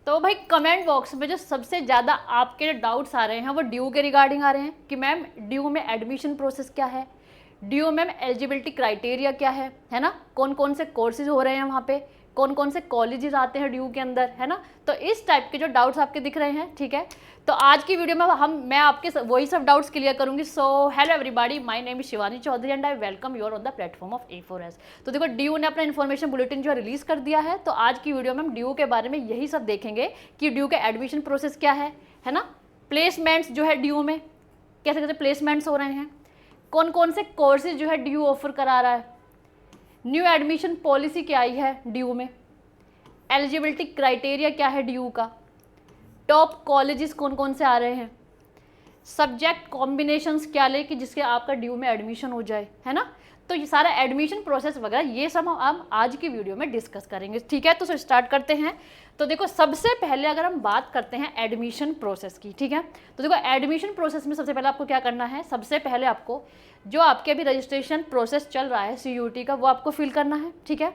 तो भाई comment box में जो सबसे ज़्यादा आपके डाउट्स आ रहे हैं वो ड्यू के रिगार्डिंग आ रहे हैं कि मैम ड्यू में एडमिशन प्रोसेस क्या है, ड्यू मैम एलिजिबिलिटी क्राइटेरिया क्या है ना, कौन कौन से कोर्सेज हो रहे हैं वहाँ पे, कौन कौन से कॉलेजेस आते हैं ड्यू के अंदर, है ना। तो इस टाइप के जो डाउट्स आपके दिख रहे हैं, ठीक है। तो आज की वीडियो में मैं आपके वही सब डाउट्स क्लियर करूंगी। So hello everybody, my name is Shivani Chaudhary and I welcome you on the platform of A4S। तो देखो ड्यू ने अपना इन्फॉर्मेशन बुलेटिन जो है रिलीज कर दिया है। तो आज की वीडियो में हम ड्यू के बारे में यही सब देखेंगे कि ड्यू के एडमिशन प्रोसेस क्या है ना, प्लेसमेंट्स जो है ड्यू में कैसे कैसे प्लेसमेंट्स हो रहे हैं, कौन कौन से कोर्सेज जो है ड्यू ऑफर करा रहा है, न्यू एडमिशन पॉलिसी क्या आई है ड्यू में, एलिजिबिलिटी क्राइटेरिया क्या है ड्यू का, टॉप कॉलेजेस कौन कौन से आ रहे हैं, सब्जेक्ट कॉम्बिनेशंस क्या ले कि जिसके आपका ड्यू में एडमिशन हो जाए, है ना। तो ये सारा एडमिशन प्रोसेस वगैरह ये सब हम आज की वीडियो में डिस्कस करेंगे, ठीक है। तो स्टार्ट करते हैं। तो देखो सबसे पहले अगर हम बात करते हैं एडमिशन प्रोसेस की, ठीक है। तो देखो एडमिशन प्रोसेस में सबसे पहले आपको क्या करना है, सबसे पहले आपको जो आपके अभी रजिस्ट्रेशन प्रोसेस चल रहा है CUET का वो आपको फिल करना है, ठीक है।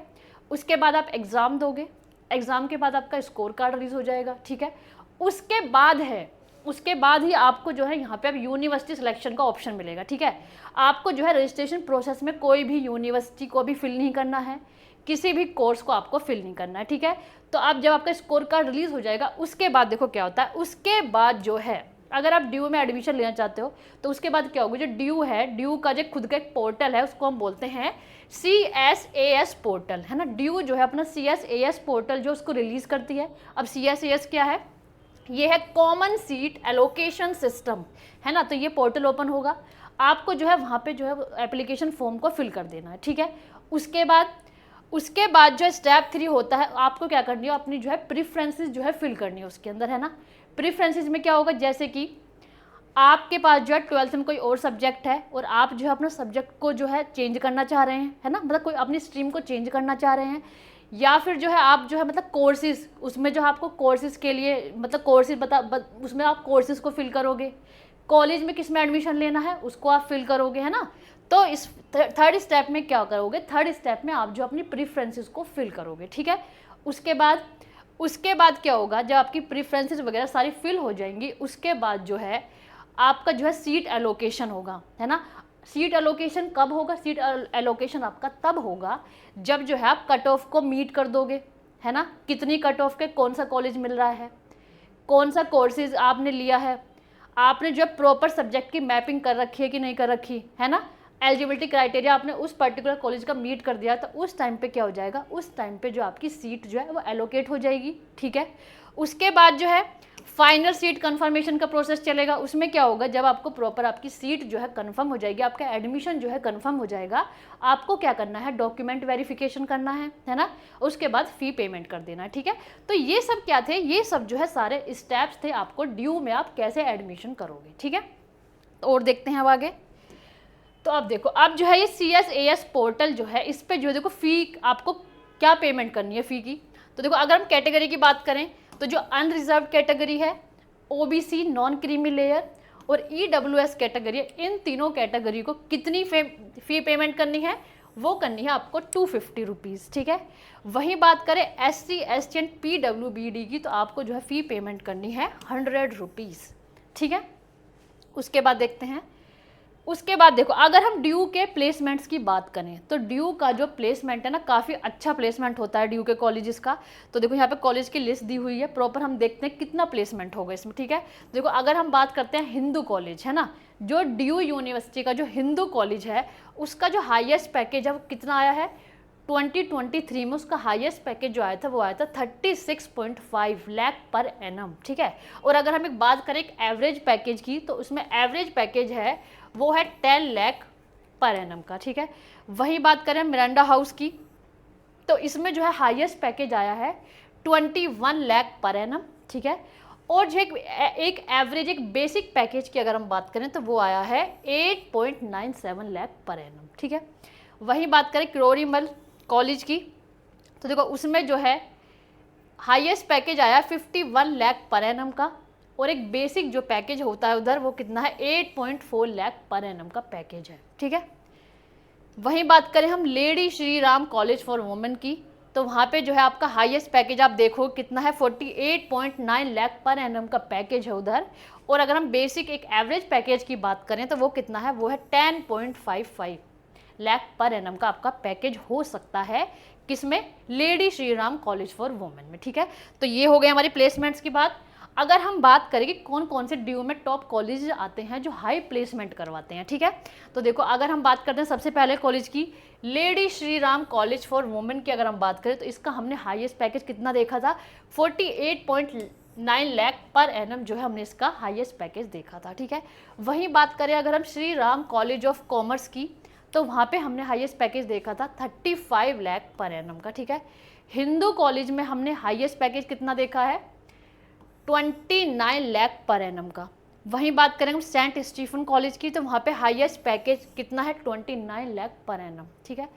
उसके बाद आप एग्ज़ाम दोगे, एग्ज़ाम के बाद आपका स्कोर कार्ड रिलीज हो जाएगा, ठीक है। उसके बाद ही आपको जो है यहाँ पे अब यूनिवर्सिटी सिलेक्शन का ऑप्शन मिलेगा, ठीक है। आपको जो है रजिस्ट्रेशन प्रोसेस में कोई भी यूनिवर्सिटी को भी फिल नहीं करना है, किसी भी कोर्स को आपको फिल नहीं करना है, ठीक है। तो अब जब आपका स्कोर कार्ड रिलीज हो जाएगा उसके बाद देखो क्या होता है, उसके बाद जो है अगर आप ड्यू में एडमिशन लेना चाहते हो तो उसके बाद क्या होगा, जो ड्यू है, ड्यू का जो खुद का एक पोर्टल है उसको हम बोलते हैं CSAS पोर्टल, है ना। ड्यू जो है अपना CSAS पोर्टल जो उसको रिलीज करती है। अब CSAS क्या है, ये है कॉमन सीट एलोकेशन सिस्टम, है ना। तो ये पोर्टल ओपन होगा, आपको जो है वहाँ पे जो है एप्लीकेशन फॉर्म को फिल कर देना है, ठीक है। उसके बाद जो स्टेप 3 होता है, आपको क्या करनी है, अपनी जो है प्रेफरेंसेस जो है फिल करनी है उसके अंदर, है ना। प्रेफरेंसेस में क्या होगा, जैसे कि आपके पास जो है 12th में कोई और सब्जेक्ट है और आप जो है अपना सब्जेक्ट को जो है चेंज करना चाह रहे हैं, है ना, मतलब कोई अपनी स्ट्रीम को चेंज करना चाह रहे हैं, या फिर जो है आप जो है मतलब कोर्सेज, उसमें जो आपको कोर्सेज के लिए मतलब कोर्सेज उसमें आप कोर्सेज को फिल करोगे, कॉलेज में किस में एडमिशन लेना है उसको आप फिल करोगे, है ना। तो इस थर्ड स्टेप में क्या करोगे, थर्ड स्टेप में आप जो अपनी प्रेफरेंसेस को फिल करोगे, ठीक है। उसके बाद क्या होगा, जब आपकी प्रेफरेंसेस वगैरह सारी फिल हो जाएंगी उसके बाद जो है आपका जो है सीट एलोकेशन होगा, है ना। सीट एलोकेशन कब होगा, सीट एलोकेशन आपका तब होगा जब जो है आप कट ऑफ को मीट कर दोगे, है ना। कितनी कट ऑफ के कौन सा कॉलेज मिल रहा है, कौन सा कोर्सेज आपने लिया है, आपने जो प्रॉपर सब्जेक्ट की मैपिंग कर रखी है कि नहीं कर रखी, है ना। एलिजिबिलिटी क्राइटेरिया आपने उस पर्टिकुलर कॉलेज का मीट कर दिया तो उस टाइम पे क्या हो जाएगा, उस टाइम पे जो आपकी सीट जो है वो एलोकेट हो जाएगी, ठीक है। उसके बाद जो है फाइनल सीट कंफर्मेशन का प्रोसेस चलेगा। उसमें क्या होगा, जब आपको प्रॉपर आपकी सीट जो है कंफर्म हो जाएगी, आपका एडमिशन जो है कंफर्म हो जाएगा, आपको क्या करना है, डॉक्यूमेंट वेरिफिकेशन करना है ना। उसके बाद फ़ी पेमेंट कर देना है, ठीक है। तो ये सब क्या थे, ये सब जो है सारे स्टेप्स थे आपको ड्यू में आप कैसे एडमिशन करोगे, ठीक है। और देखते हैं अब आगे। तो अब देखो, अब जो है ये CSAS पोर्टल जो है इस पर जो है देखो फ़ी आपको क्या पेमेंट करनी है फ़ी की। तो देखो अगर हम कैटेगरी की बात करें तो जो अनरिजर्व कैटेगरी है, OBC नॉन क्रीमी लेयर और EWS कैटेगरी है, इन तीनों कैटेगरी को कितनी फ़ी पेमेंट करनी है, वो करनी है आपको 250 रुपीज़, ठीक है। वहीं बात करें SC ST एंड PWBD की तो आपको जो है फ़ी पेमेंट करनी है 100 रुपीज़, ठीक है। उसके बाद देखते हैं, उसके बाद देखो अगर हम ड्यू के प्लेसमेंट्स की बात करें तो ड्यू का जो प्लेसमेंट है ना, काफ़ी अच्छा प्लेसमेंट होता है ड्यू के कॉलेजेस का। तो देखो यहाँ पे कॉलेज की लिस्ट दी हुई है प्रॉपर, हम देखते हैं कितना प्लेसमेंट होगा इसमें, ठीक है। देखो अगर हम बात करते हैं हिंदू कॉलेज, है ना, जो ड्यू यूनिवर्सिटी का जो हिंदू कॉलेज है उसका जो हाइएस्ट पैकेज है वो कितना आया है, 2023 में उसका हाईएस्ट पैकेज जो आया था वो आया था 36.5 लाख पर एनम, ठीक है। और अगर हम एक बात करें एक एवरेज पैकेज की तो उसमें एवरेज पैकेज है वो है 10 लाख पर एनम का, ठीक है। वही बात करें मिरांडा हाउस की तो इसमें जो है हाईएस्ट पैकेज आया है 21 लाख पर एनम, ठीक है। और जो एक एवरेज एक बेसिक पैकेज की अगर हम बात करें तो वो आया है 8.97 लाख पर एनम, ठीक है। वही बात करें किरोड़ीमल कॉलेज की तो देखो उसमें जो है हाईएस्ट पैकेज आया 51 लाख पर एनम का और एक बेसिक जो पैकेज होता है उधर वो कितना है 8.4 लाख पर एनम का पैकेज है, ठीक है। वहीं बात करें हम lady Shri Ram college for women की तो वहाँ पे जो है आपका हाईएस्ट पैकेज आप देखो कितना है, 48.9 लाख पर एनम का पैकेज है उधर। और अगर हम बेसिक एक एवरेज पैकेज की बात करें तो वो कितना है, वो है 10.55 लाख पर एनम का आपका पैकेज हो सकता है, किसमें, lady Shri Ram college for women में। ठीक है, तो ये हो गई हमारी प्लेसमेंट्स की बात। अगर हम बात करें कि कौन कौन से ड्यू में टॉप कॉलेज आते हैं जो हाई प्लेसमेंट करवाते हैं, ठीक है, तो देखो अगर हम बात करते हैं सबसे पहले कॉलेज की, lady Shri Ram college for women की अगर हम बात करें तो इसका हमने हाईएस्ट पैकेज कितना देखा था, 48.9 लाख पर एनम जो है हमने इसका हाईएस्ट पैकेज देखा था। ठीक है, वहीं बात करें अगर हम Shri Ram college of commerce की, तो वहाँ पे हमने हाईएस्ट पैकेज देखा था 35 लाख पर एनम का। ठीक है, हिंदू कॉलेज में हमने हाईएस्ट पैकेज कितना देखा है, 29 लाख पर एनम का। वहीं बात करें हम सेंट स्टीफन कॉलेज की, तो वहाँ पे हाईएस्ट पैकेज कितना है, 29 लाख पर एनम। ठीक है,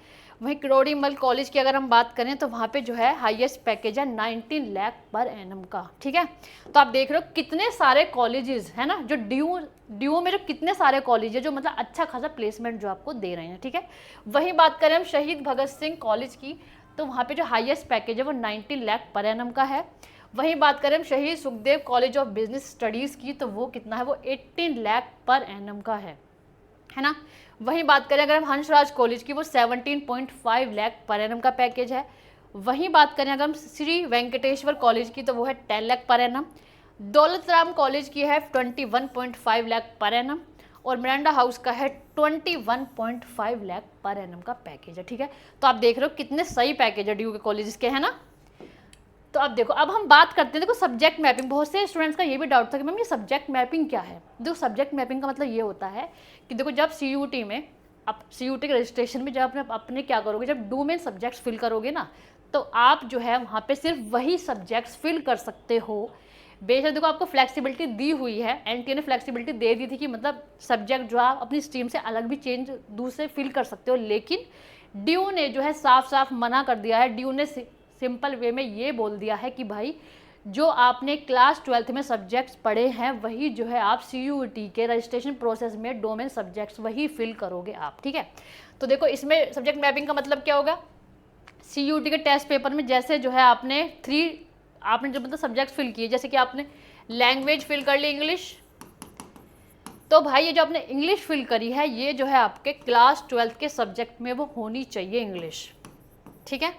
वहीं किरोड़ीमल कॉलेज की अगर हम बात करें तो वहाँ पे जो है हाईएस्ट पैकेज है 19 लाख पर एनम का। ठीक है, तो आप देख रहे हो कितने सारे कॉलेजेस है ना, जो ड्यू में जो कितने सारे कॉलेज है जो मतलब अच्छा खासा प्लेसमेंट जो आपको दे रहे हैं। ठीक है, वहीं बात करें हम शहीद भगत सिंह कॉलेज की, तो वहाँ पे जो हाईएस्ट पैकेज है वो 19 लाख पर एनम का है। वहीं बात करें हम शहीद Sukhdev college of business studies की, तो वो कितना है, वो 18 लाख पर एनम का है ना। वहीं बात करें अगर हम हंसराज कॉलेज की, वो 17.5 लाख पर एनम का पैकेज है। वहीं बात करें अगर हम श्री वेंकटेश्वर कॉलेज की, तो वो है 10 lakh per annum. Daulat Ram college की है 21.5 लाख पर एनम। और मिरांडा हाउस का है 21.5 लाख पर एनम का पैकेज है। ठीक है, तो आप देख रहे हो कितने सही पैकेज है ड्यू के कॉलेज के, है ना। तो अब देखो, अब हम बात करते हैं, देखो सब्जेक्ट मैपिंग, बहुत से स्टूडेंट्स का ये भी डाउट था कि मैम ये सब्जेक्ट मैपिंग क्या है। देखो सब्जेक्ट मैपिंग का मतलब ये होता है कि देखो जब सीयूटी में, अब सीयूटी के रजिस्ट्रेशन में जब अपने क्या करोगे, जब डू में सब्जेक्ट्स फिल करोगे ना, तो आप जो है वहाँ पे सिर्फ वही सब्जेक्ट्स फिल कर सकते हो। बेशक देखो आपको फ्लेक्सिबिलिटी दी हुई है, एनटीए ने फ्लेक्सिबिलिटी दे दी थी कि मतलब सब्जेक्ट जो आप अपनी स्ट्रीम से अलग भी चेंज दूसरे फिल कर सकते हो, लेकिन ड्यू ने जो है साफ साफ मना कर दिया है। ड्यू ने सिंपल वे में ये बोल दिया है कि भाई जो आपने क्लास 12th में सब्जेक्ट्स पढ़े हैं वही जो है आप सीयूटी के रजिस्ट्रेशन प्रोसेस में डोमेन सब्जेक्ट्स वही फिल करोगे आप। ठीक है, तो देखो इसमें सब्जेक्ट मैपिंग का मतलब क्या होगा, सीयूटी के टेस्ट पेपर में जैसे जो है आपने जो मतलब सब्जेक्ट्स फिल किए, जैसे कि आपने लैंग्वेज फिल कर ली इंग्लिश, तो भाई ये जो आपने इंग्लिश फिल करी है ये जो है आपके क्लास 12th के सब्जेक्ट में वो होनी चाहिए इंग्लिश। ठीक है,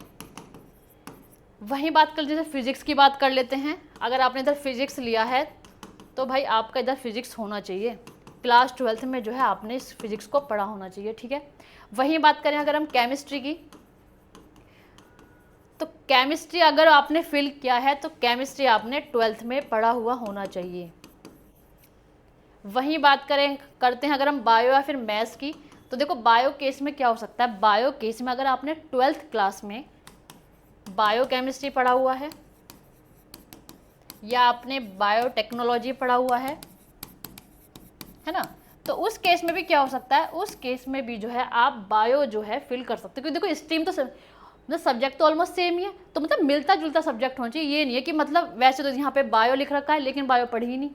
वहीं बात कर जैसे फिजिक्स की बात कर लेते हैं। अगर आपने इधर फिजिक्स लिया है तो भाई आपका इधर फिजिक्स होना चाहिए, क्लास 12th में जो है आपने इस फिजिक्स को पढ़ा होना चाहिए। ठीक है, वहीं बात करें अगर हम केमिस्ट्री की, तो केमिस्ट्री अगर आपने फिल किया है तो केमिस्ट्री आपने 12th में पढ़ा हुआ होना चाहिए। वहीं बात करते हैं अगर हम बायो या फिर मैथ्स की, तो देखो बायो केस में क्या हो सकता है, बायो केस में अगर आपने 12th क्लास में बायो केमिस्ट्री पढ़ा हुआ है या आपने बायोटेक्नोलॉजी पढ़ा हुआ है ना, तो उस केस में भी क्या हो सकता है, उस केस में भी जो है आप बायो जो है फिल कर सकते हो। क्योंकि देखो स्ट्रीम तो मतलब सब्जेक्ट तो ऑलमोस्ट सेम ही है, तो मतलब मिलता जुलता सब्जेक्ट होना चाहिए। ये नहीं है कि मतलब वैसे तो यहाँ पे बायो लिख रखा है लेकिन बायो पढ़ी ही नहीं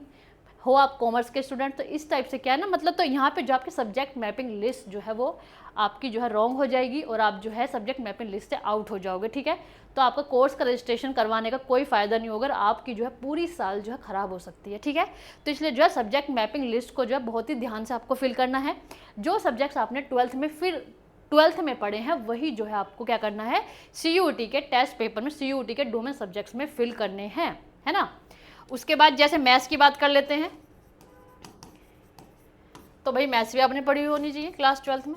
हो आप कॉमर्स के स्टूडेंट, तो इस टाइप से क्या है ना, मतलब तो यहाँ पे जो आपकी सब्जेक्ट मैपिंग लिस्ट जो है वो आपकी जो है रॉन्ग हो जाएगी और आप जो है सब्जेक्ट मैपिंग लिस्ट से आउट हो जाओगे। ठीक है, तो आपका कोर्स का रजिस्ट्रेशन करवाने का कोई फ़ायदा नहीं होगा, आपकी जो है पूरी साल जो है ख़राब हो सकती है। ठीक है, तो इसलिए जो है सब्जेक्ट मैपिंग लिस्ट को जो है बहुत ही ध्यान से आपको फिल करना है। जो सब्जेक्ट्स आपने 12th में पढ़े हैं वही जो है आपको क्या करना है, सीयूटी के टेस्ट पेपर में सीयूटी के डोमेन सब्जेक्ट्स में फिल करने हैं, है ना। उसके बाद जैसे मैथ्स की बात कर लेते हैं, तो भाई मैथ्स भी आपने पढ़ी हुई होनी चाहिए क्लास 12th में।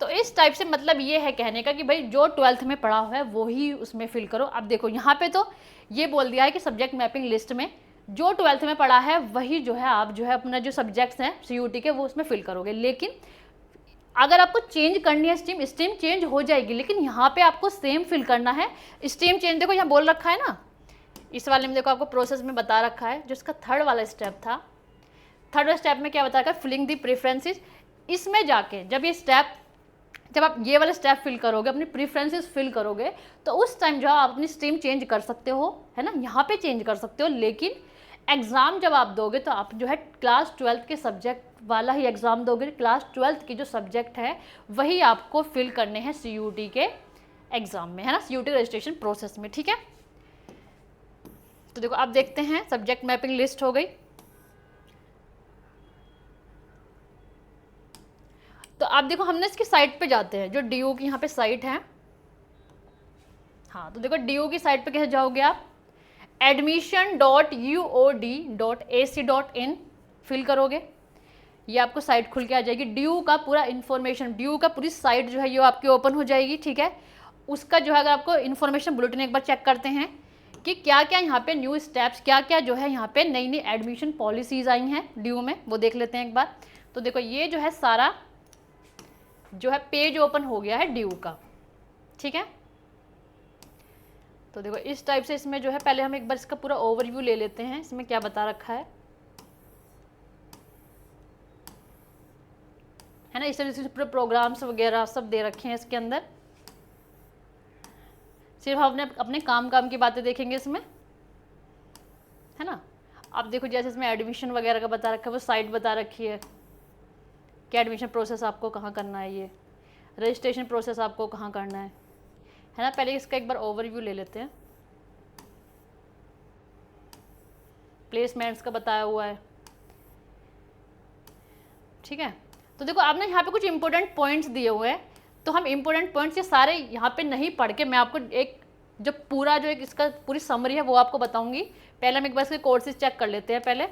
तो इस टाइप से मतलब ये है कहने का कि भाई जो 12th में पढ़ा हुआ है वो ही उसमें फिल करो। अब देखो यहाँ पे तो ये बोल दिया है कि सब्जेक्ट मैपिंग लिस्ट में जो 12th में पढ़ा है वही जो है आप जो है अपना जो सब्जेक्ट्स हैं सीयूटी के वो उसमें फिल करोगे। लेकिन अगर आपको चेंज करनी है स्ट्रीम चेंज हो जाएगी, लेकिन यहाँ पे आपको सेम फिल करना है। स्ट्रीम चेंज देखो यहाँ बोल रखा है ना, इस वाले में देखो आपको प्रोसेस में बता रखा है, जो इसका थर्ड वाला स्टेप था, थर्ड स्टेप में क्या बता रखा है, फिलिंग दी प्रेफरेंसेस। इसमें जाके जब आप ये वाला स्टेप फिल करोगे, अपनी प्रेफरेंसेस फिल करोगे, तो उस टाइम जो आप अपनी स्ट्रीम चेंज कर सकते हो, है ना, यहाँ पे चेंज कर सकते हो। लेकिन एग्ज़ाम जब आप दोगे तो आप जो है क्लास 12th के सब्जेक्ट वाला ही एग्ज़ाम दोगे। क्लास 12th की जो सब्जेक्ट है वही आपको फिल करने हैं सीयूटी के एग्जाम में, है ना, CUT रजिस्ट्रेशन प्रोसेस में, ठीक है। तो देखो आप देखते हैं सब्जेक्ट मैपिंग लिस्ट हो गई। तो आप देखो हमने इसकी साइट पे जाते हैं, जो DU की यहाँ पे साइट है। हाँ, तो देखो DU की साइट पे कैसे जाओगे आप, admission.uod.ac.in फिल करोगे, ये आपको साइट खुल के आ जाएगी। DU का पूरा इन्फॉर्मेशन, DU का पूरी साइट जो है ये आपकी ओपन हो जाएगी, ठीक है। उसका जो है अगर आपको इन्फॉर्मेशन बुलेटिन एक बार चेक करते हैं कि क्या क्या यहाँ पे न्यू स्टेप्स, क्या क्या जो है यहाँ पे नई नई एडमिशन पॉलिसीज आई हैं DU में, वो देख लेते हैं एक बार। तो देखो ये जो है सारा जो है पेज ओपन हो गया है DU का, ठीक है। तो देखो इस टाइप से इसमें जो है पहले हम एक बार इसका पूरा ओवरव्यू ले लेते हैं, इसमें क्या बता रखा है ना। इस तरह से पूरे प्रोग्राम्स वगैरह सब दे रखे हैं इसके अंदर। सिर्फ हमने अपने काम की बातें देखेंगे इसमें, है ना। अब देखो जैसे इसमें एडमिशन वगैरह का बता रखा है, वो साइट बता रखी है कि एडमिशन प्रोसेस आपको कहाँ करना है, ये रजिस्ट्रेशन प्रोसेस आपको कहाँ करना है ना। पहले इसका एक बार ओवरव्यू ले लेते हैं। प्लेसमेंट्स का बताया हुआ है, ठीक है। तो देखो आपने यहाँ पे कुछ इंपॉर्टेंट पॉइंट्स दिए हुए हैं, तो हम इंपॉर्टेंट पॉइंट्स ये सारे यहाँ पे नहीं पढ़ के मैं आपको एक जो पूरा जो एक इसका पूरी समरी है वो आपको बताऊंगी। पहले हम एक बार इसके कोर्सेज चेक कर लेते हैं। पहले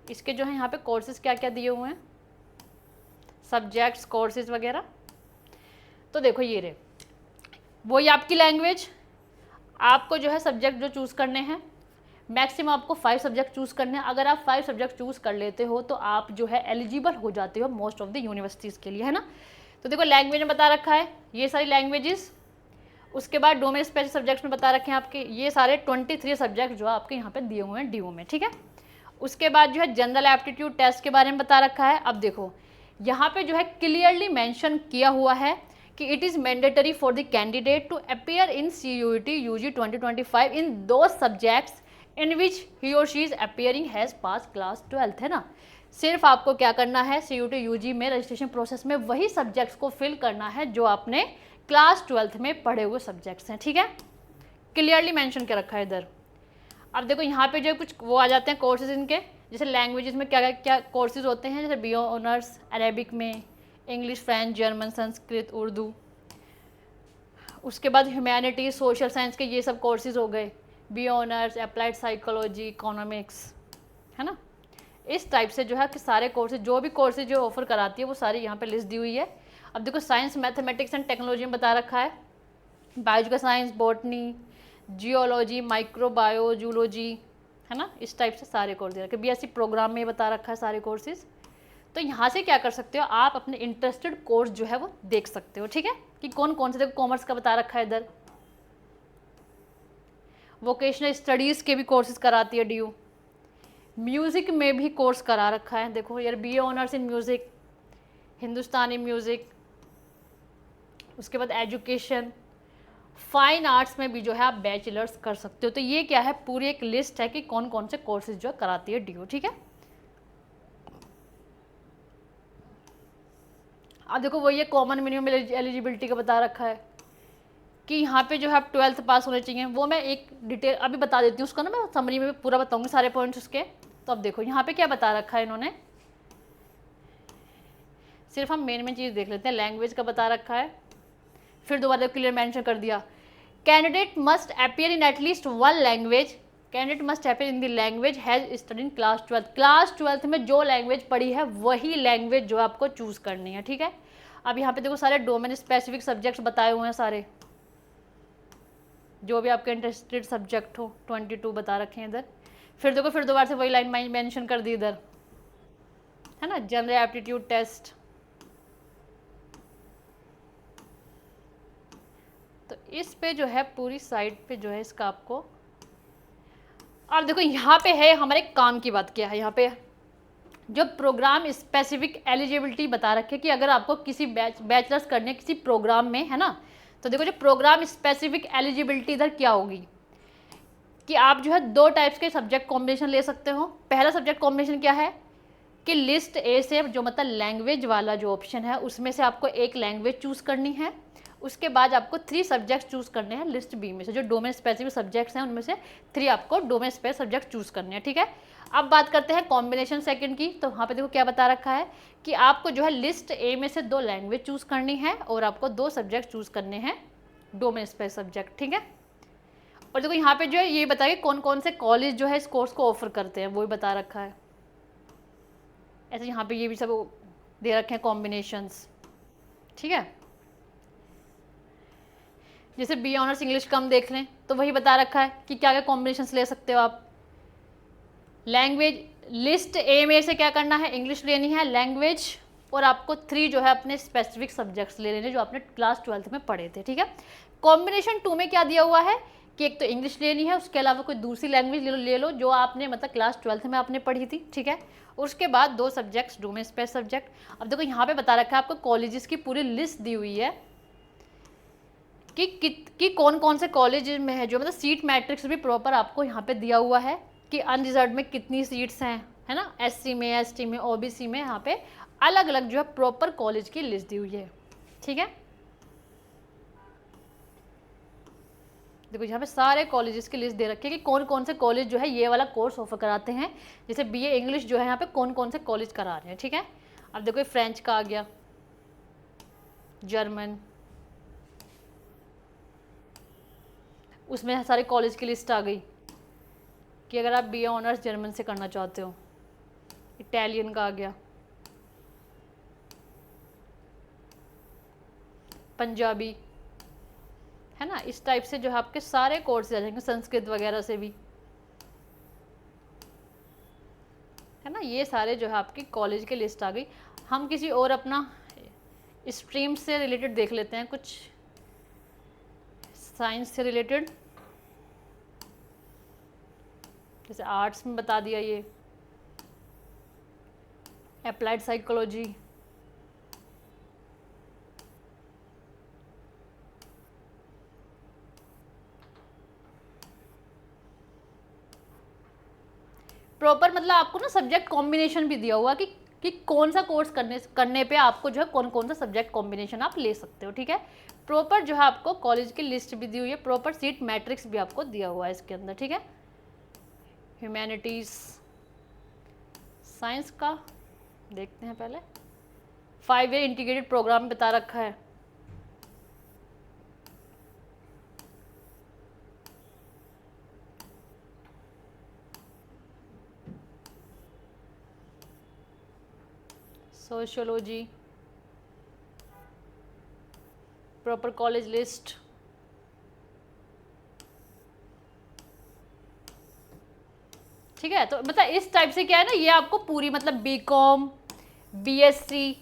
इसके जो है यहाँ पे कोर्सेज क्या क्या दिए हुए हैं, सब्जेक्ट्स कोर्सेज वगैरह। तो देखो ये रहे, वही आपकी लैंग्वेज, आपको जो है सब्जेक्ट जो चूज़ करने हैं, मैक्सिमम आपको 5 सब्जेक्ट चूज़ करने हैं। अगर आप 5 सब्जेक्ट चूज़ कर लेते हो तो आप जो है एलिजिबल हो जाते हो मोस्ट ऑफ द यूनिवर्सिटीज़ के लिए, है ना। तो देखो लैंग्वेज में बता रखा है ये सारी लैंग्वेजेस। उसके बाद डोमेन स्पेसिफिक सब्जेक्ट्स में बता रखे हैं आपके ये सारे 23 सब्जेक्ट जो आपके यहाँ पे दिए हुए हैं DU में, ठीक है। उसके बाद जो है जनरल एप्टीट्यूड टेस्ट के बारे में बता रखा है। अब देखो यहाँ पे जो है क्लियरली मेंशन किया हुआ है कि it is mandatory for the candidate to appear in CUT UG 2025 in दो सब्जेक्ट्स इन विच ही और she is appearing has pass class 12, है ना। सिर्फ आपको क्या करना है CUT UG में रजिस्ट्रेशन प्रोसेस में वही सब्जेक्ट्स को फिल करना है जो आपने क्लास 12 में पढ़े हुए सब्जेक्ट्स हैं, ठीक है। क्लियरली मेंशन कर रखा है इधर। अब देखो यहाँ पे जो कुछ वो आ जाते हैं कोर्सेज इनके, जैसे लैंग्वेजेस में क्या क्या कोर्सेज होते हैं, जैसे BA ऑनर्स अरेबिक में, English, French, German, Sanskrit, Urdu. उसके बाद ह्यूमैनिटी, सोशल साइंस के ये सब कोर्सेज हो गए, BA honours, applied psychology, economics, है ना। इस टाइप से जो है कि सारे कोर्सेज जो भी कोर्सेज जो ऑफर कराती है वो सारी यहाँ पे लिस्ट दी हुई है। अब देखो साइंस, मैथमेटिक्स एंड टेक्नोलॉजी में बता रखा है, biological science, botany, geology, microbio, zoology, है ना। इस टाइप से सारे कोर्स दे रखे। BSc प्रोग्राम में बता रखा है सारे कोर्सेज। तो यहाँ से क्या कर सकते हो आप अपने इंटरेस्टेड कोर्स जो है वो देख सकते हो, ठीक है, कि कौन कौन से। देखो कॉमर्स का बता रखा है इधर, वोकेशनल स्टडीज़ के भी कोर्सेज कराती है DU। म्यूज़िक में भी कोर्स करा रखा है, देखो यार BA honours in music, Hindustani music. उसके बाद एजुकेशन, फाइन आर्ट्स में भी जो है आप बैचलर्स कर सकते हो। तो ये क्या है, पूरी एक लिस्ट है कि कौन कौन से कोर्सेज जो कराती है DU, ठीक है। अब देखो वही ये कॉमन मिनिमम एलिजिबिलिटी का बता रखा है कि यहाँ पे जो है आप 12th पास होने चाहिए। वो मैं एक डिटेल अभी बता देती हूँ उसका ना, मैं समरी में पूरा बताऊँगी सारे पॉइंट्स उसके। तो अब देखो यहाँ पे क्या बता रखा है इन्होंने, सिर्फ हम मेन चीज़ देख लेते हैं। लैंग्वेज का बता रखा है, फिर दोबारा क्लियर मेंशन कर दिया, candidate must appear in at least one language, candidate must appear in the language has study in class 12। Class 12 में जो लैंग्वेज पढ़ी है वही लैंग्वेज जो आपको चूज़ करनी है, ठीक है। अब यहाँ पे देखो सारे डोमेन स्पेसिफिक सब्जेक्ट्स बताए हुए हैं सारे, जो भी आपके इंटरेस्टेड सब्जेक्ट हो 22 बता रखे हैं इधर। फिर देखो फिर दोबारा से वही लाइन मेंशन कर दी इधर, है ना, जनरल एप्टीट्यूड टेस्ट। तो इस पे जो है पूरी साइट पे जो है इसका आपको, अब देखो यहाँ पे है हमारे काम की बात क्या है। यहाँ पे जो प्रोग्राम स्पेसिफिक एलिजिबिलिटी बता रखे कि अगर आपको किसी बैचलर्स करने किसी प्रोग्राम में, है ना। तो देखो जो प्रोग्राम स्पेसिफिक एलिजिबिलिटी इधर क्या होगी कि आप जो है 2 टाइप्स के सब्जेक्ट कॉम्बिनेशन ले सकते हो। पहला सब्जेक्ट कॉम्बिनेशन क्या है कि लिस्ट ए से, जो मतलब लैंग्वेज वाला जो ऑप्शन है उसमें से आपको एक लैंग्वेज चूज़ करनी है उसके बाद आपको 3 सब्जेक्ट्स चूज़ करने हैं लिस्ट बी में से, जो डोमेन स्पेसिफिक सब्जेक्ट्स हैं उनमें से 3 आपको डोमेन स्पेसिफिक सब्जेक्ट चूज़ करने हैं, ठीक है। अब बात करते हैं कॉम्बिनेशन सेकंड की। तो वहाँ पे देखो क्या बता रखा है कि आपको जो है लिस्ट ए में से 2 लैंग्वेज चूज़ करनी है और आपको 2 सब्जेक्ट चूज़ करने हैं डोमेन स्पेसिफिक सब्जेक्ट, ठीक है। और देखो यहाँ पे जो है ये बताइए कौन कौन से कॉलेज जो है इस कोर्स को ऑफर करते हैं, वो भी बता रखा है। ऐसे यहाँ पे ये भी सब दे रखे हैं कॉम्बिनेशंस, ठीक है। जैसे बी ऑनर्स इंग्लिश का हम देख लें तो वही बता रखा है कि क्या क्या कॉम्बिनेशंस ले सकते हो आप। लैंग्वेज लिस्ट ए में से क्या करना है, इंग्लिश लेनी है, लैंग्वेज, और आपको 3 जो है अपने स्पेसिफिक सब्जेक्ट्स ले लेने जो आपने क्लास 12th में पढ़े थे, ठीक है। कॉम्बिनेशन 2 में क्या दिया हुआ है कि एक तो इंग्लिश लेनी है, उसके अलावा कोई दूसरी लैंग्वेज ले लो जो आपने मतलब क्लास 12th में आपने पढ़ी थी, ठीक है। उसके बाद 2 सब्जेक्ट्स डोमेन स्पेस सब्जेक्ट। अब देखो यहाँ पे बता रखा है आपको कॉलेजेस की पूरी लिस्ट दी हुई है कि कौन कौन से कॉलेज में है, जो मतलब सीट मैट्रिक्स भी प्रॉपर आपको यहाँ पे दिया हुआ है कि अनरिजर्व में कितनी सीट्स हैं, है ना, एससी में, एसटी में, ओबीसी में, यहाँ पे अलग अलग जो है प्रॉपर कॉलेज की लिस्ट दी हुई है, ठीक है। देखो यहाँ पे सारे कॉलेजेस की लिस्ट दे रखी है कि कौन कौन से कॉलेज जो है ये वाला कोर्स ऑफर कराते हैं। जैसे बीए इंग्लिश जो है यहाँ पे कौन कौन से कॉलेज करा रहे हैं, ठीक है। अब देखो फ्रेंच का आ गया, जर्मन, उसमें सारे कॉलेज की लिस्ट आ गई कि अगर आप बीए ऑनर्स जर्मन से करना चाहते हो। इटालियन का आ गया, पंजाबी, है ना, इस टाइप से जो है आपके सारे कोर्सेज आ जाएंगे, संस्कृत वगैरह से भी, है ना। ये सारे जो है आपकी कॉलेज की लिस्ट आ गई। हम किसी और अपना स्ट्रीम से रिलेटेड देख लेते हैं, कुछ साइंस से रिलेटेड, जैसे आर्ट्स में बता दिया ये अप्लाइड साइकोलॉजी, प्रॉपर मतलब आपको ना सब्जेक्ट कॉम्बिनेशन भी दिया हुआ कि कौन सा कोर्स करने पे आपको जो है कौन कौन सा सब्जेक्ट कॉम्बिनेशन आप ले सकते हो, ठीक है। प्रॉपर जो है आपको कॉलेज की लिस्ट भी दी हुई है, प्रॉपर सीट मैट्रिक्स भी आपको दिया हुआ है इसके अंदर, ठीक है। ह्यूमैनिटीज़, साइंस का देखते हैं पहले। 5 ईयर इंटीग्रेटेड प्रोग्राम बता रखा है। सोशियोलॉजी, प्रॉपर कॉलेज लिस्ट, ठीक है। तो मतलब इस टाइप से क्या है ना, ये आपको पूरी मतलब बीकॉम, बीएससी,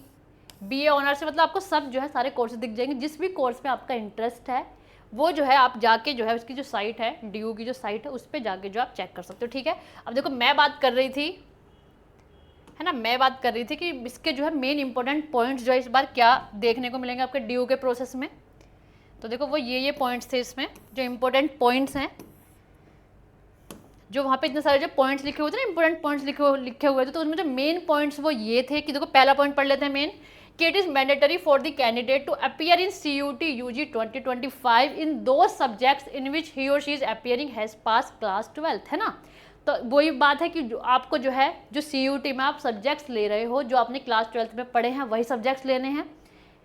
बीए ऑनर्स से मतलब आपको सब जो है सारे कोर्सेज दिख जाएंगे। जिस भी कोर्स में आपका इंटरेस्ट है वो जो है आप जाके जो है उसकी जो साइट है, डीयू की जो साइट है, उस पर जाके जो आप चेक कर सकते हो, ठीक है। अब देखो मैं बात कर रही थी, है ना, मैं बात कर रही थी कि इसके जो है मेन इंपॉर्टेंट पॉइंट्स जो है इस बार क्या देखने को मिलेंगे आपके डीयू के प्रोसेस में। तो देखो वो ये पॉइंट्स थे इसमें जो इंपॉर्टेंट पॉइंट्स हैं, जो वहाँ पे इतने सारे जो पॉइंट्स लिखे हुए थे ना, इंपॉर्टेंट पॉइंट्स लिखे हुए थे, तो उनमें जो मेन पॉइंट्स वो ये थे कि देखो पहला पॉइंट पढ़ लेते हैं मेन, कि it is mandatory for the candidate to appear in CUT UG 2025 in दो सब्जेक्ट्स इन विच ही और she is appearing has pass class 12th, है ना। तो वही बात है कि जो आपको जो है जो CUT में आप सब्जेक्ट्स ले रहे हो जो आपने क्लास 12th में पढ़े हैं वही सब्जेक्ट्स लेने हैं,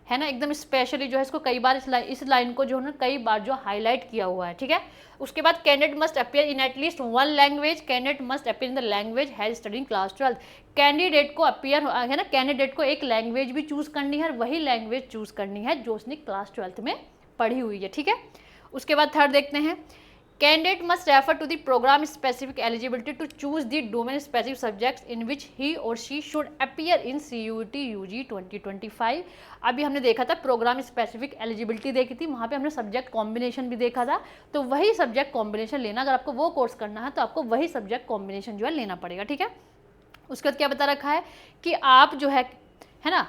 है ना। एकदम स्पेशली जो है इसको कई बार इस लाइन को जो है ना कई बार जो हाईलाइट किया हुआ है, ठीक है। उसके बाद candidate must appear in at least 1 language, candidate must appear in the language has studied class 12th। Candidate को अपीयर है ना, कैंडिडेट को एक लैंग्वेज भी चूज़ करनी है और वही लैंग्वेज चूज़ करनी है जो उसने क्लास 12th में पढ़ी हुई है, ठीक है। उसके बाद थर्ड देखते हैं, candidate must refer to the programme specific eligibility to choose the domain specific subjects in which he और she should appear in CUT UG 2025। अभी हमने देखा था प्रोग्राम स्पेसिफिक एलिजिबिलिटी देखी थी, वहाँ पे हमने सब्जेक्ट कॉम्बिनेशन भी देखा था, तो वही सब्जेक्ट कॉम्बिनेशन लेना, अगर आपको वो कोर्स करना है तो आपको वही सब्जेक्ट कॉम्बिनेशन जो है लेना पड़ेगा, ठीक है। उसके बाद क्या बता रखा है कि आप जो है ना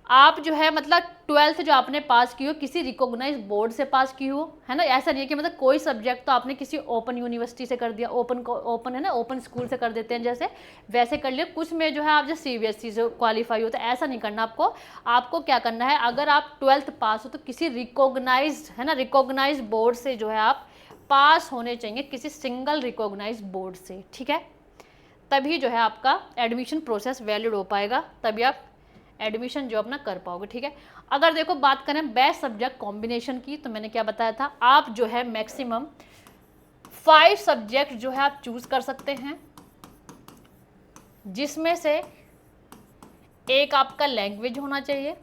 आप जो है मतलब 12th जो आपने पास की हो किसी रिकॉग्नाइज बोर्ड से पास की हो, है ना, ऐसा नहीं है कि मतलब कोई सब्जेक्ट तो आपने किसी ओपन यूनिवर्सिटी से कर दिया, ओपन है ना, ओपन स्कूल से कर देते हैं जैसे, वैसे कर लिया। कुछ में जो है आप जो CBSE से क्वालिफाई हो, तो ऐसा नहीं करना आपको। आपको क्या करना है, अगर आप 12th पास हो तो किसी रिकॉग्नाइज, है ना, रिकॉग्नाइज बोर्ड से जो है आप पास होने चाहिए, किसी सिंगल रिकॉग्नाइज बोर्ड से, ठीक है। तभी जो है आपका एडमिशन प्रोसेस वैलिड हो पाएगा, तभी आप एडमिशन जो अपना कर पाओगे, ठीक है। अगर देखो बात करें बेस्ट सब्जेक्ट कॉम्बिनेशन की, तो मैंने क्या बताया था, आप जो है मैक्सिमम 5 सब्जेक्ट जो है आप चूज कर सकते हैं, जिसमें से एक आपका लैंग्वेज होना चाहिए,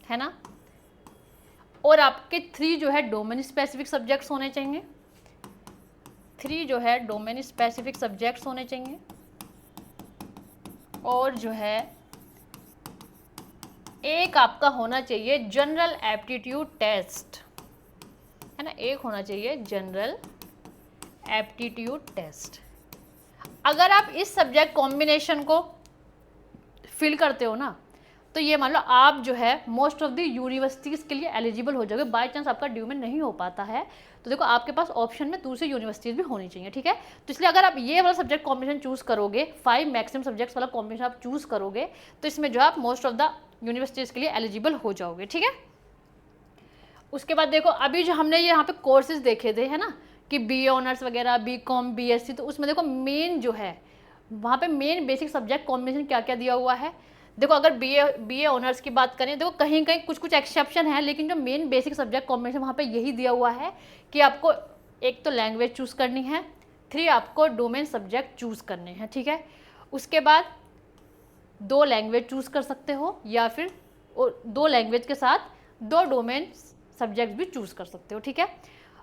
है ना, और आपके 3 जो है डोमेन स्पेसिफिक सब्जेक्ट्स होने चाहिए, 3 जो है डोमेन स्पेसिफिक सब्जेक्ट्स होने चाहिए, और जो है एक आपका होना चाहिए जनरल एप्टीट्यूड टेस्ट, है ना, एक होना चाहिए जनरल एप्टीट्यूड टेस्ट। अगर आप इस सब्जेक्ट कॉम्बिनेशन को फिल करते हो ना, तो ये मान लो आप जो है मोस्ट ऑफ द यूनिवर्सिटीज़ के लिए एलिजिबल हो जाओगे। बाय चांस आपका ड्यू में नहीं हो पाता है, तो देखो आपके पास ऑप्शन में दूसरी यूनिवर्सिटीज़ भी होनी चाहिए, ठीक है। तो इसलिए अगर आप ये वाला सब्जेक्ट कॉम्बिनेशन चूज़ करोगे, 5 मैक्सिमम सब्जेक्ट्स वाला कॉम्बिनेशन आप चूज़ करोगे, तो इसमें जो आप मोस्ट ऑफ द यूनिवर्सिटीज़ के लिए एलिजिबल हो जाओगे, ठीक है। उसके बाद देखो अभी जो हमने ये यहाँ पे कोर्सेज देखे थे, है ना, कि BA ऑनर्स वगैरह, BCom BSc, तो उसमें देखो मेन जो है वहाँ पे मेन बेसिक सब्जेक्ट कॉम्बिनेशन क्या क्या दिया हुआ है। देखो अगर BA ऑनर्स की बात करें, देखो कहीं कहीं कुछ एक्सेप्शन है, लेकिन जो मेन बेसिक सब्जेक्ट कॉम्बिनेशन वहाँ पे यही दिया हुआ है कि आपको एक तो लैंग्वेज चूज़ करनी है, 3 आपको डोमेन सब्जेक्ट चूज़ करने हैं, ठीक है। उसके बाद 2 लैंग्वेज चूज़ कर सकते हो, या फिर 2 लैंग्वेज के साथ 2 डोमेन सब्जेक्ट भी चूज़ कर सकते हो, ठीक है।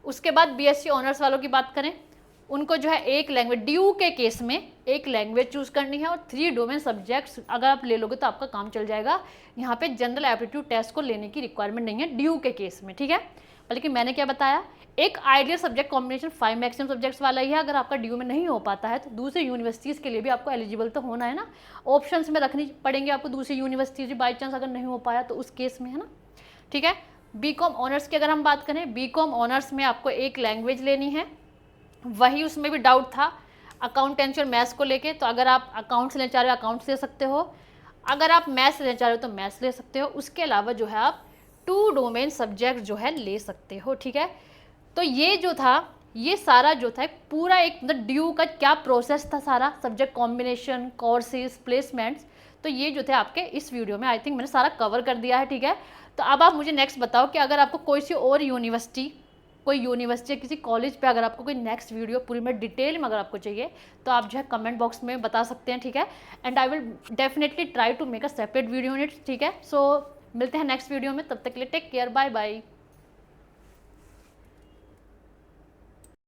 उसके बाद BSc ऑनर्स वालों की बात करें, उनको जो है एक लैंग्वेज, ड्यू के केस में एक लैंग्वेज चूज़ करनी है, और 3 डोमेन सब्जेक्ट्स अगर आप ले लोगे तो आपका काम चल जाएगा। यहाँ पे जनरल एप्टीट्यूड टेस्ट को लेने की रिक्वायरमेंट नहीं है ड्यू के केस में, ठीक है। बल्कि मैंने क्या बताया, एक ideal subject combination 5 maximum subjects वाला ही है। अगर आपका ड्यू में नहीं हो पाता है तो दूसरी यूनिवर्सिटीज़ के लिए भी आपको एलिजिबल तो होना है ना, ऑप्शंस में रखनी पड़ेंगे आपको दूसरी यूनिवर्सिटीज़, बाई चांस अगर नहीं हो पाया तो उस केस में, है ना, ठीक है। BCom ऑनर्स की अगर हम बात करें, BCom ऑनर्स में आपको एक लैंग्वेज लेनी है, वही उसमें भी डाउट था अकाउंटेंसी और मैथ्स को लेके, तो अगर आप अकाउंट्स लेना चाह रहे हो अकाउंट्स ले सकते हो, अगर आप मैथ्स लेना चाह रहे हो तो मैथ्स ले सकते हो। उसके अलावा जो है आप 2 डोमेन सब्जेक्ट जो है ले सकते हो, ठीक है। तो ये जो था, ये सारा जो था पूरा एक मतलब ड्यू का क्या प्रोसेस था, सारा सब्जेक्ट कॉम्बिनेशन, कोर्सेज, प्लेसमेंट्स, तो ये जो थे आपके इस वीडियो में आई थिंक मैंने सारा कवर कर दिया है, ठीक है। तो अब आप मुझे नेक्स्ट बताओ कि अगर आपको कोई सी और यूनिवर्सिटी, कोई यूनिवर्सिटी किसी कॉलेज पे अगर आपको कोई नेक्स्ट वीडियो पूरी में डिटेल में अगर आपको चाहिए, तो आप जो है कमेंट बॉक्स में बता सकते हैं, ठीक है। And I will definitely try to make a separate video on it, ठीक है। सो मिलते हैं नेक्स्ट वीडियो में, तब तक के लिए टेक केयर, बाय बाय।